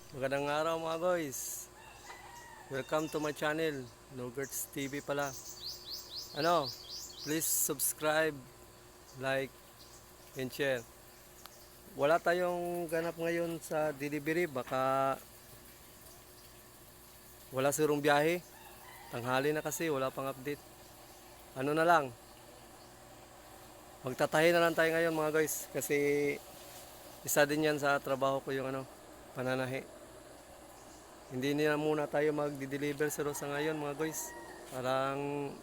Magandang araw mga guys. Welcome to my channel, Nogerts TV pala. Please subscribe, like, and share. Wala tayong ganap ngayon sa delivery, baka wala sigurong biyahe. Tanghali na kasi, wala pang update. Ano na lang, magtatahi na lang tayo ngayon mga guys. Kasi isa din yan sa trabaho ko yung pananahi. Hindi na muna tayo magdi-deliver sa ngayon mga guys. Parang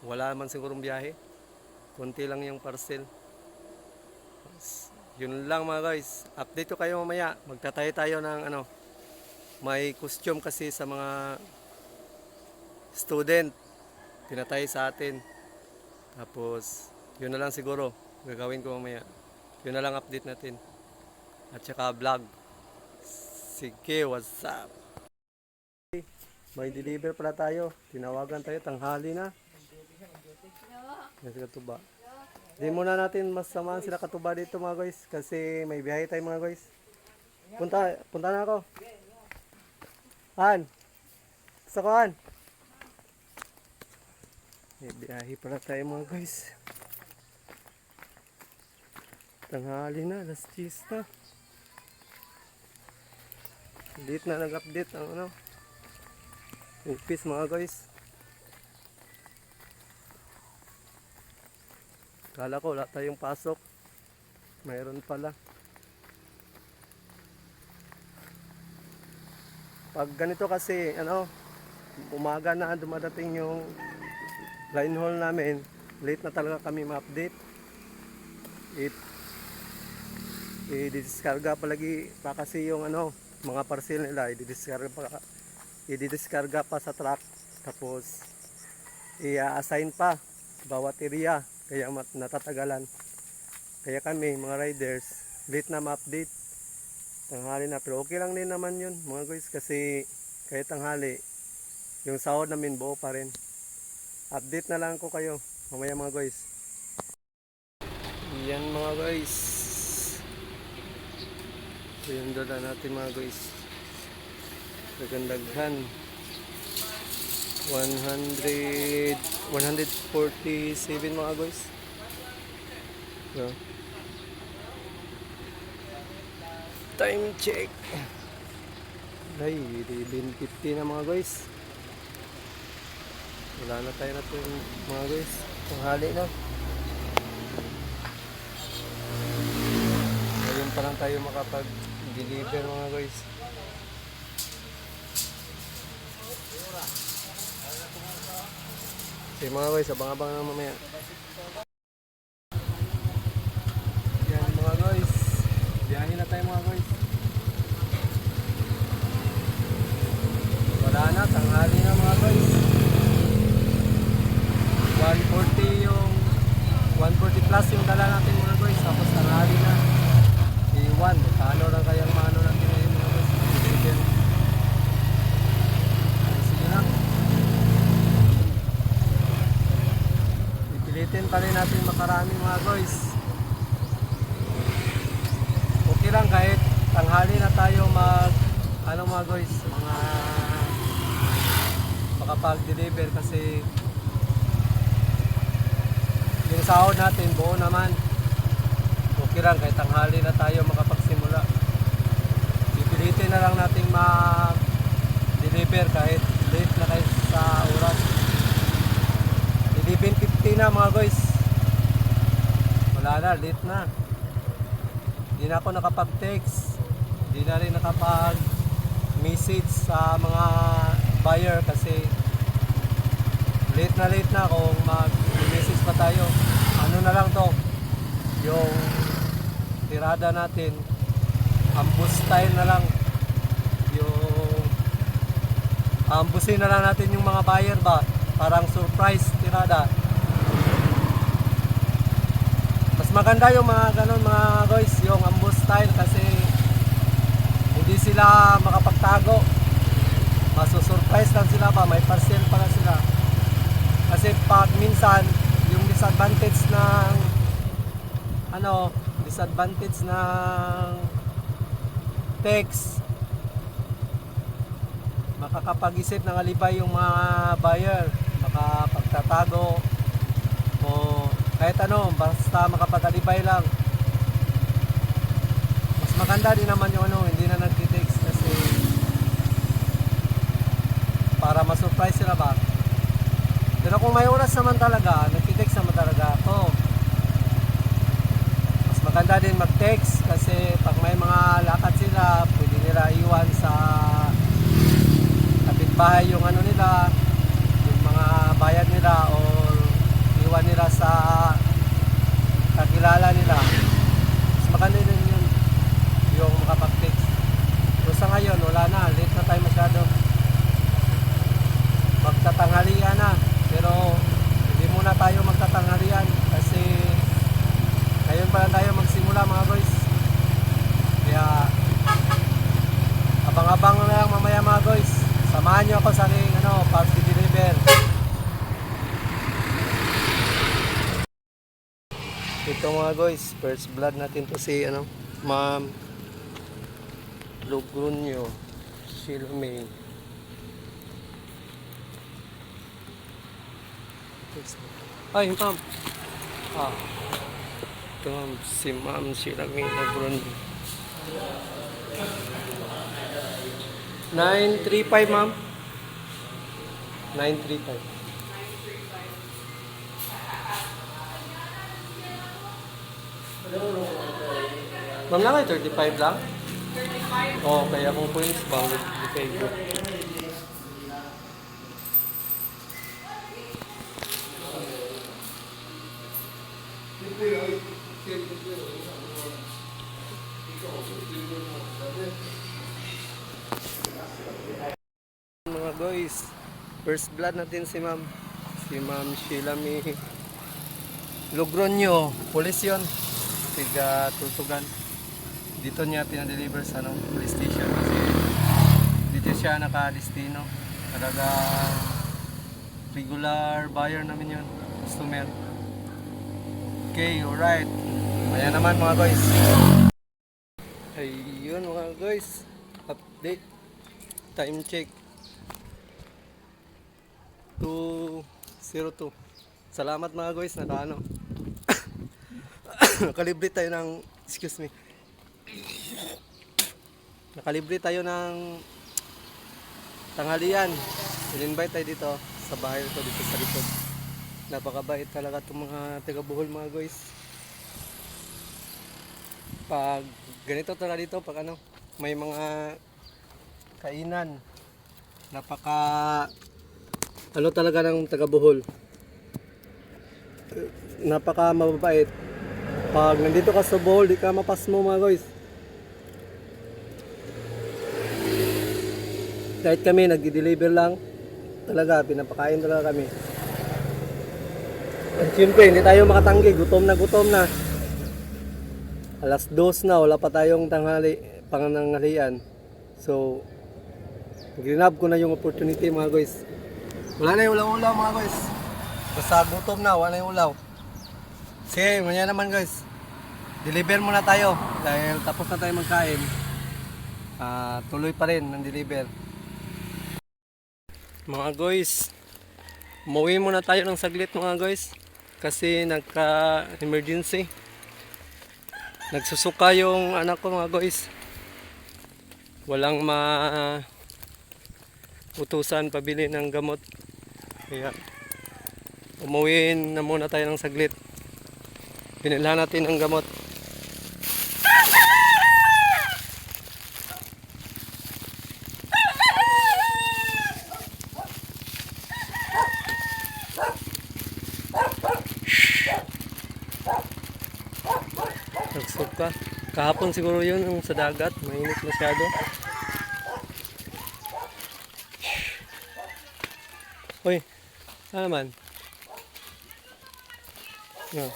wala man sigurong biyahe. Kunti lang yung parcel. Yun lang mga guys. Update ko kayo mamaya. Magtatayo tayo ng may costume kasi sa mga student. Pinatay sa atin. Tapos yun na lang siguro gagawin ko mamaya. Yun na lang update natin. At saka vlog. Sige, what's up? May deliver pala tayo. Tinawagan tayo, tanghali na. Yan sila tuba. Hindi muna natin masamahan sila katuba dito mga guys. Kasi may biyahe tayo mga guys. Punta na ako. Han. Gusto ko Han. May biyahe pala tayo mga guys. Tanghali na, alas 10 na. Late na nag-update ang office mga guys. Kala ko wala tayong pasok. Mayroon pala. Pag ganito kasi umaga na dumadating yung line haul namin, late na talaga kami ma-update. I-discarga palagi pa kasi yung mga parcel nila, i-discarga pa sa truck, tapos i-assign pa bawat area, kaya natatagalan. Kaya kami mga riders late na ma-update. Tanghali na, pero okay lang din naman yun mga guys, kasi kahit tanghali yung sahod namin buo pa rin. Update na lang ko kayo mamaya mga guys. Yan mga guys, ito yung dala natin mga guys. Nagandaghan 147 mga guys. So, time check ay 11:50 na mga guys. Wala na tayo na mga guys, tanghali na. Ngayon pa lang tayo makapag-deliver mga guys. Okay mga guys, abang-abang na mamaya. Yan mga guys, biyahin na tayo mga guys. Wala na, tanghali na mga guys. 140 plus yung dala natin mga guys. Tapos tanghali na. Iwan, paano lang kayang maano natin ngayon mga guys. Sige lang. Pilitin pa rin natin makarami mga guys. Okay lang kahit tanghali na tayo mga guys, makapag-deliver kasi yung sahod natin buo naman. Okay lang kahit tanghali na tayo makapagsimula. Pipilitin na lang natin mag-deliver kahit late na kayo sa oras. 11:50 na mga guys. Wala na, late na. Hindi na ako nakapag-text. Hindi na rin nakapag-message sa mga buyer kasi late na kung mag-message pa tayo. Ano na lang to, yung tirada natin, ambush style na lang. Yung ambushin na lang natin yung mga buyer ba, parang surprise tirada. Mas maganda yung mga ganun mga guys, yung ambush style, kasi hindi sila makapagtago. Masusurprise lang sila ba, may parcel pala sila. Kasi pag minsan yung disadvantage ng text, makakapag-isip ng alibay yung mga buyer, makapagtatago o kahit ano, basta makapag-alibay lang. Mas maganda din naman yung ano, hindi na nag-text kasi para ma-surprise sila ba. Pero kung may oras naman talaga, nag-text naman talaga ako. Mas maganda din mag-text kasi pag may mga lakad sila, pwede nila iwan sa kapitbahay yung ano nila, yung mga bayad nila o iwan nila sa kakilala nila. Mas maganda din yun yung makapag-text. Pero sa ngayon, wala na, late na tayo masyado. Magtatanghalian na, pero hindi muna tayo magtatanghalian kasi ngayon pa lang tayo magsimula mga boys. Kaya abang-abang na lang mamaya mga boys. Samahan nyo ako sa aking party deliver. Ito mga boys, first blood natin to si Ma'am Logronio Silome. Ay, ma'am. Ito ma'am, si Ma'am Silome Logronio. 935 ma'am. 935. Ma'am lang ay 35 lang? 35. Oh, kaya kung points ba, 35. Mga guys, first blood natin si Ma'am Silome Logronio, police yun, tiga Tultugan. Dito niya pinadeliver sa police station kasi dito siya nakadestino. Talaga regular buyer namin yun, customer. Okay, alright. Ayan naman mga guys. Ayun mga guys, update, time check 2:02. Salamat mga guys, nakalibre tayo ng, excuse me, nakalibre tayo ng tanghalian. In-invite tayo dito sa bahay ito, dito sa likod. Napakabait talaga itong mga taga Bohol mga guys. Pag ganito talaga dito, pag may mga kainan, napaka talaga ng taga Bohol, napaka mababait. Pag nandito ka sa Bohol, di ka mapasmo mga guys. Kahit kami nag-deliver lang, talaga pinapakain talaga kami. At siyempre hindi tayo makatanggi, gutom na. Alas 2 na, wala pa tayong pangananghalian. So ginab ko na yung opportunity mga guys. Wala na yung ulaw-ulaw mga guys. Basta gutom na, wala na yung ulaw. Sige, maya naman guys. Deliver muna tayo dahil tapos na tayo magkain. Tuloy pa rin ng deliver. Mga guys, umuwi muna tayo ng saglit mga guys. Kasi nagka-emergency. Nagsusuka yung anak ko mga guys. Walang utusan pabili ng gamot. Kaya umuwi na muna tayo ng saglit. Binilhan natin ng gamot. Nagsuka. Kahapon siguro yun yung sa dagat. Mainit masyado. Hoy, ano naman? No.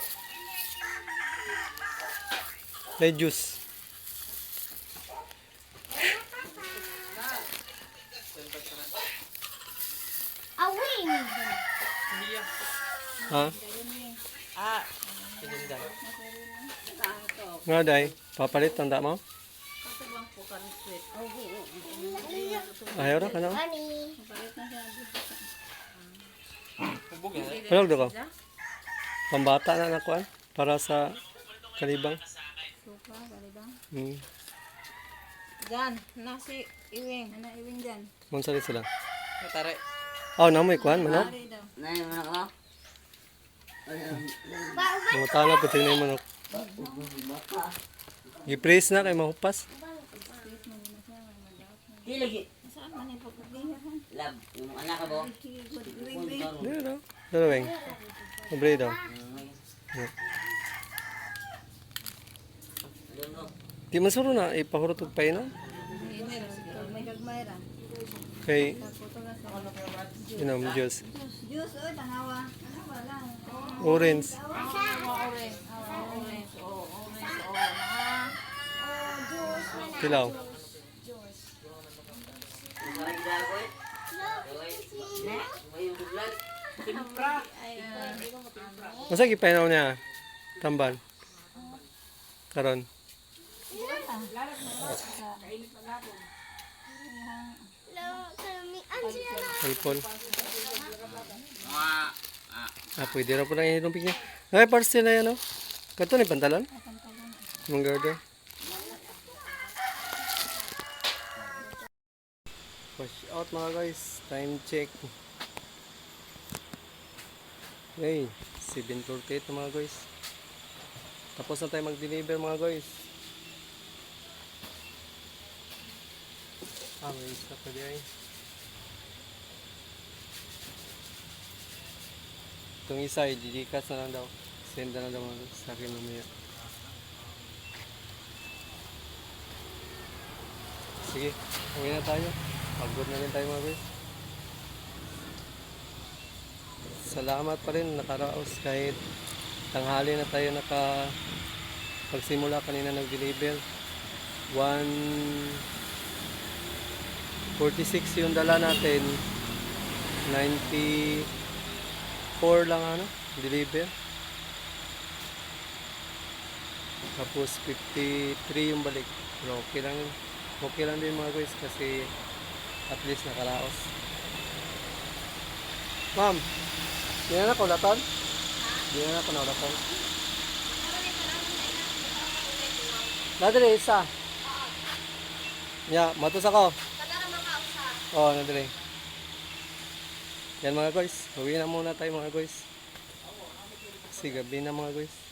May juice. Awing! Ha? Nga day, papalit, tanda mo? Kasabang po karang sweet. Ayaw ra ka na. Honey. Ano ko? Pambata na nakuan para sa kalibang. Hmm. Diyan, nasi iwing. Ano iwing dyan? Munsa rin sila. Tare. Oh, namoy kuan manok. Pare daw. Nay, mana ko? Mga tala pati na yung manok. Gipraise na kay mahupas. Di lagi. Saan man yung pagkagihan? Lab, yung anak ka ba? Dito daw. Dito weng. Obre daw. Di masuro na ipahurot og painom. May gagmay ra. Kay Puto na sa inom juice. juice. Oy, tanawa. Tanawa lang. Orange. Orange. Orange. Orange. Tilaw. Masa gipainom niya? Tambal. Karon. Cellphone. Pwede na po na yung lumpik niya. Ay, parcel na yan, oh. Kato ni pantalon? Mga garden. Wash out mga guys. Time check. Okay, 7:48 na mga guys. Tapos na tayo mag-deliver mga guys. May isa pa diyan. Itong isa, i-didikas na lang daw. Send na lang daw mga guys sa akin mamaya. Sige, uwi na tayo. Pagod na rin tayo mga guys. Salamat pa rin nakaraos kahit tanghali na tayo pagsimula kanina nag-deliver. 146 yung dala natin. 94 lang deliver. Tapos 53 yung balik. Pero okay lang yun. Okay lang din mga guys kasi at least nakaraos. Ma'am, di na ako laton? Di na ako laton. Nadire isa. Ya, matos ako. Oh, nadire. Yan mga guys. Uwi na muna tayo mga guys. Kasi gabi na mga guys.